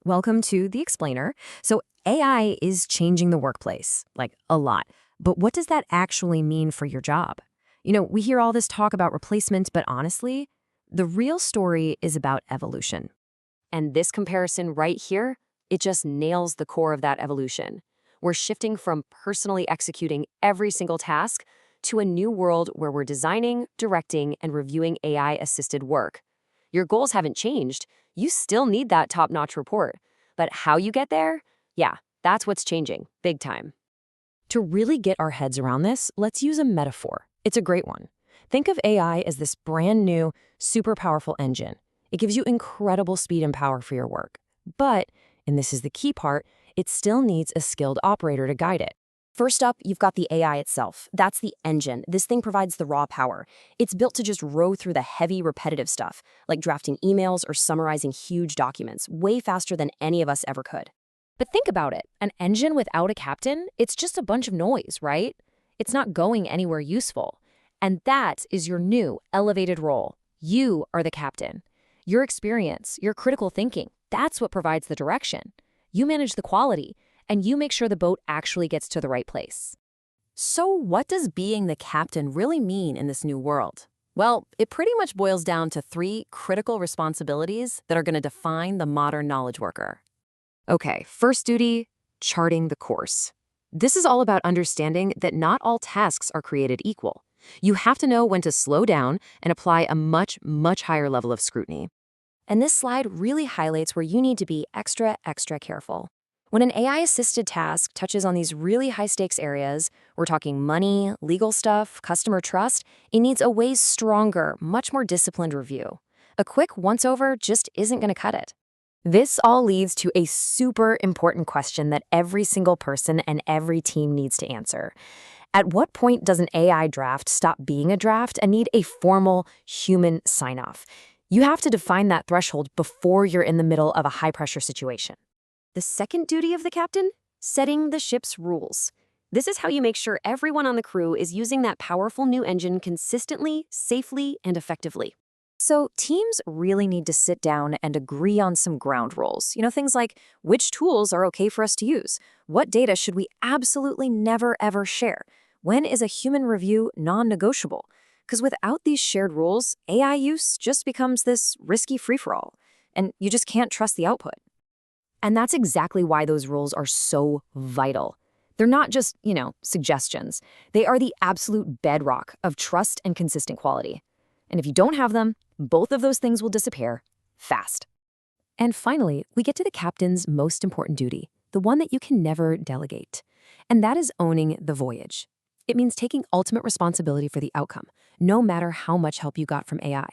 Welcome to The Explainer. So, AI is changing the workplace, like a lot. But what does that actually mean for your job? We hear all this talk about replacement, but honestly, the real story is about evolution. And this comparison right here, it just nails the core of that evolution. We're shifting from personally executing every single task to a new world where we're designing, directing, and reviewing AI-assisted work. Your goals haven't changed. You still need that top-notch report. But how you get there? Yeah, that's what's changing, big time. To really get our heads around this, let's use a metaphor. It's a great one. Think of AI as this brand new, super powerful engine. It gives you incredible speed and power for your work. But, and this is the key part, it still needs a skilled operator to guide it. First up, you've got the AI itself. That's the engine. This thing provides the raw power. It's built to just row through the heavy, repetitive stuff, like drafting emails or summarizing huge documents, way faster than any of us ever could. But think about it. An engine without a captain, it's just a bunch of noise, right? It's not going anywhere useful. And that is your new, elevated role. You are the captain. Your experience, your critical thinking, that's what provides the direction. You manage the quality, and you make sure the boat actually gets to the right place. So what does being the captain really mean in this new world? Well, it pretty much boils down to three critical responsibilities that are going to define the modern knowledge worker. Okay, first duty, charting the course. This is all about understanding that not all tasks are created equal. You have to know when to slow down and apply a much, much higher level of scrutiny. And this slide really highlights where you need to be extra careful. When an AI-assisted task touches on these really high-stakes areas, we're talking money, legal stuff, customer trust, it needs a way stronger, much more disciplined review. A quick once-over just isn't going to cut it. This all leads to a super important question that every single person and every team needs to answer. At what point does an AI draft stop being a draft and need a formal human sign-off? You have to define that threshold before you're in the middle of a high-pressure situation. The second duty of the captain? Setting the ship's rules. This is how you make sure everyone on the crew is using that powerful new engine consistently, safely, and effectively. So teams really need to sit down and agree on some ground rules. Things like which tools are okay for us to use? What data should we absolutely never, ever share? When is a human review non-negotiable? Because without these shared rules, AI use just becomes this risky free-for-all, and you just can't trust the output. And that's exactly why those rules are so vital. They're not just, suggestions. They are the absolute bedrock of trust and consistent quality. And if you don't have them, both of those things will disappear fast. And finally, we get to the captain's most important duty, the one that you can never delegate. And that is owning the voyage. It means taking ultimate responsibility for the outcome, no matter how much help you got from AI.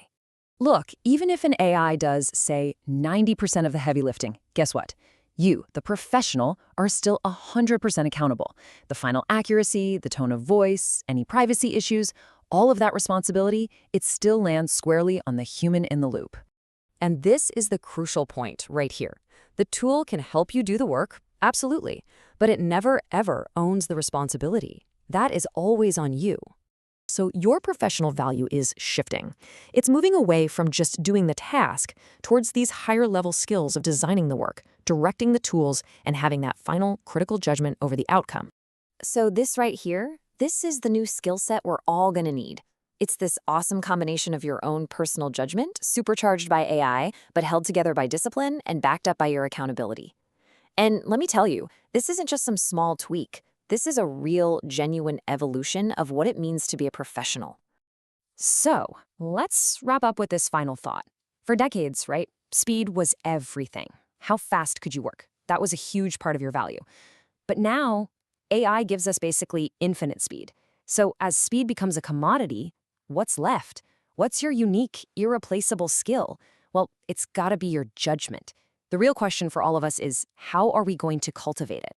Look, even if an AI does, say, 90% of the heavy lifting, guess what? You, the professional, are still 100% accountable. The final accuracy, the tone of voice, any privacy issues, all of that responsibility, it still lands squarely on the human in the loop. And this is the crucial point right here. The tool can help you do the work, absolutely, but it never, ever owns the responsibility. That is always on you. So your professional value is shifting. It's moving away from just doing the task towards these higher-level skills of designing the work, directing the tools, and having that final critical judgment over the outcome. So this right here, this is the new skill set we're all going to need. It's this awesome combination of your own personal judgment, supercharged by AI, but held together by discipline and backed up by your accountability. And let me tell you, this isn't just some small tweak. This is a real, genuine evolution of what it means to be a professional. So, let's wrap up with this final thought. For decades, right, speed was everything. How fast could you work? That was a huge part of your value. But now, AI gives us basically infinite speed. So as speed becomes a commodity, what's left? What's your unique, irreplaceable skill? Well, it's gotta be your judgment. The real question for all of us is, how are we going to cultivate it?